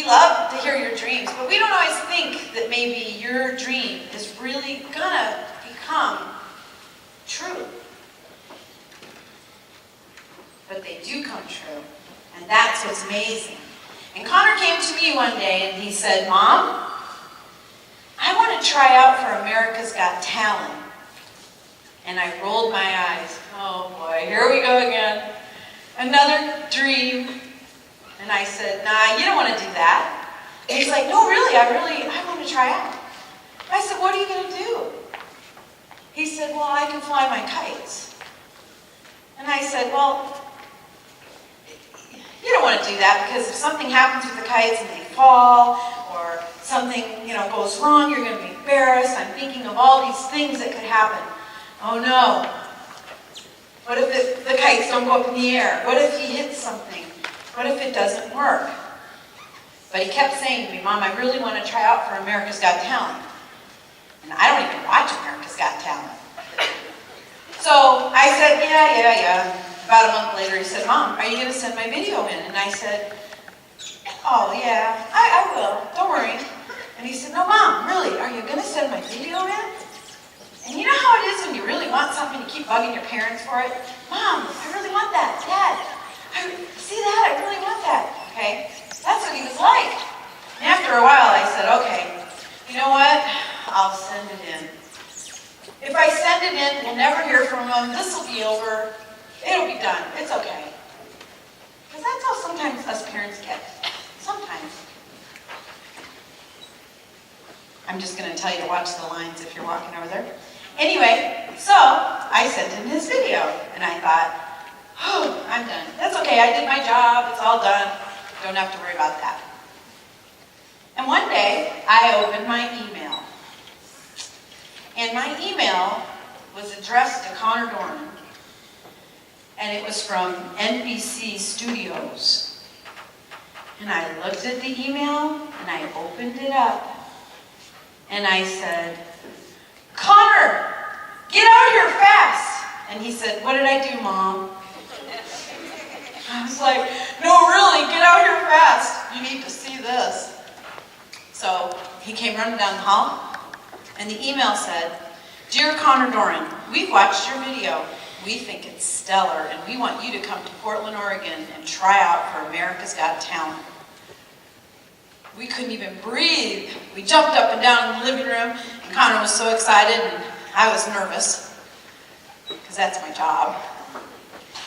We love to hear your dreams, but we don't always think that maybe your dream is really gonna become true. But they do come true, and that's what's amazing. And Connor came to me one day and he said, Mom, I want to try out for America's Got Talent. And I rolled my eyes. Oh boy, here we go again. Another dream. And I said, nah, you don't want to do that. And he's like, no, really, I want to try out. I said, what are you going to do? He said, well, I can fly my kites. And I said, well, you don't want to do that because if something happens with the kites and they fall or something, goes wrong, you're going to be embarrassed. I'm thinking of all these things that could happen. Oh no. What if the kites don't go up in the air? What if he hits something? What if it doesn't work? But he kept saying to me, Mom, I really want to try out for America's Got Talent. And I don't even watch America's Got Talent. So I said, yeah. About a month later, he said, Mom, are you going to send my video in? And I said, oh, yeah, I will. Don't worry. And he said, no, Mom, really, are you going to send my video in? And you know how it is when you really want something, you keep bugging your parents for it? Mom, I really want that. Dad, see that? I really want that. Okay? That's what he was like. And after a while, I said, okay, you know what? I'll send it in. If I send it in, we'll never hear from him. This will be over. It'll be done. It's okay. Because that's how sometimes us parents get. Sometimes. I'm just going to tell you to watch the lines if you're walking over there. Anyway, so I sent him his video. And I thought, oh, I'm done. That's okay. I did my job. It's all done. Don't have to worry about that. And one day, I opened my email. And my email was addressed to Connor Dorman. And it was from NBC Studios. And I looked at the email, and I opened it up. And I said, Connor, get out here fast. And he said, what did I do, Mom? I was like, no, really, get out here fast. You need to see this. So he came running down the hall, and the email said, Dear Connor Doran, we've watched your video. We think it's stellar, and we want you to come to Portland, Oregon, and try out for America's Got Talent. We couldn't even breathe. We jumped up and down in the living room, and Connor was so excited, and I was nervous, because that's my job.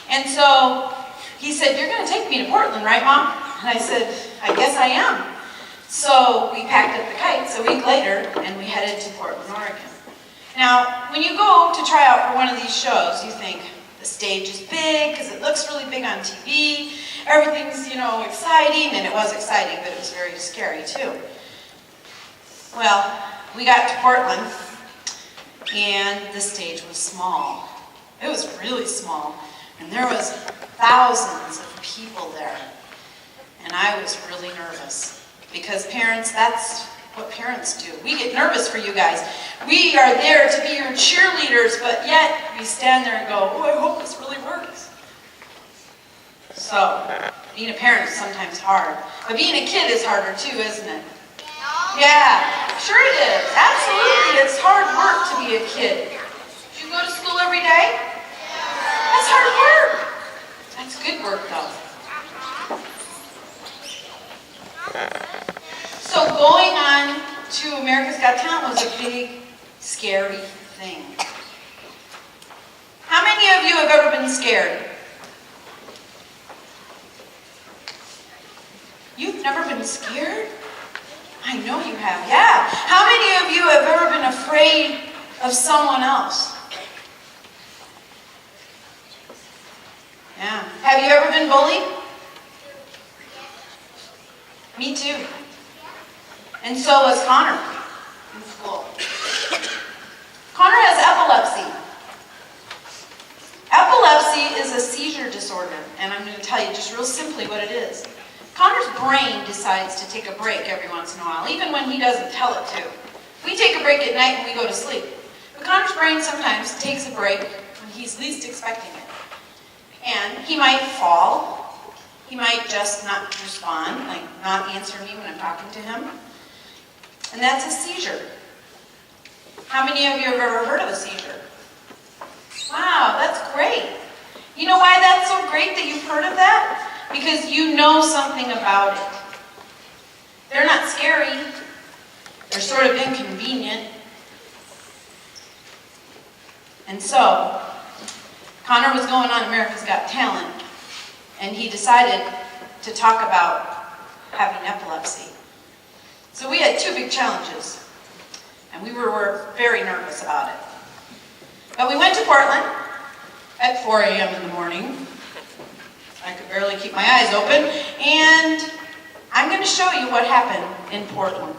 And so he said, you're going to take me to Portland, right, Mom? And I said, I guess I am. So we packed up the kites a week later, and we headed to Portland, Oregon. Now, when you go to try out for one of these shows, you think the stage is big because it looks really big on TV. Everything's, exciting, and it was exciting, but it was very scary too. Well, we got to Portland, and the stage was small. It was really small, and there was thousands of people there, and I was really nervous because parents, that's what parents do. We get nervous for you guys. We are there to be your cheerleaders, but yet we stand there and go, oh, I hope this really works. So, being a parent is sometimes hard. But being a kid is harder too, isn't it? Yeah, sure it is. Absolutely, it's hard work to be a kid. Do you go to school every day? That's hard work. That's good work, though. So going on to America's Got Talent was a big, scary thing. How many of you have ever been scared? You've never been scared? I know you have, yeah. How many of you have ever been afraid of someone else? Yeah. Have you ever been bullied? Me too. And so was Connor in school. Connor has epilepsy. Epilepsy is a seizure disorder, and I'm going to tell you just real simply what it is. Connor's brain decides to take a break every once in a while, even when he doesn't tell it to. We take a break at night when we go to sleep. But Connor's brain sometimes takes a break when he's least expecting it. And he might fall. He might just not respond, like not answer me when I'm talking to him. And that's a seizure. How many of you have ever heard of a seizure? Wow, that's great. You know why that's so great that you've heard of that? Because you know something about it. They're not scary. They're sort of inconvenient. And so, Connor was going on America's Got Talent, and he decided to talk about having epilepsy. So we had two big challenges, and we were very nervous about it. But we went to Portland at 4 a.m. in the morning. I could barely keep my eyes open, and I'm going to show you what happened in Portland.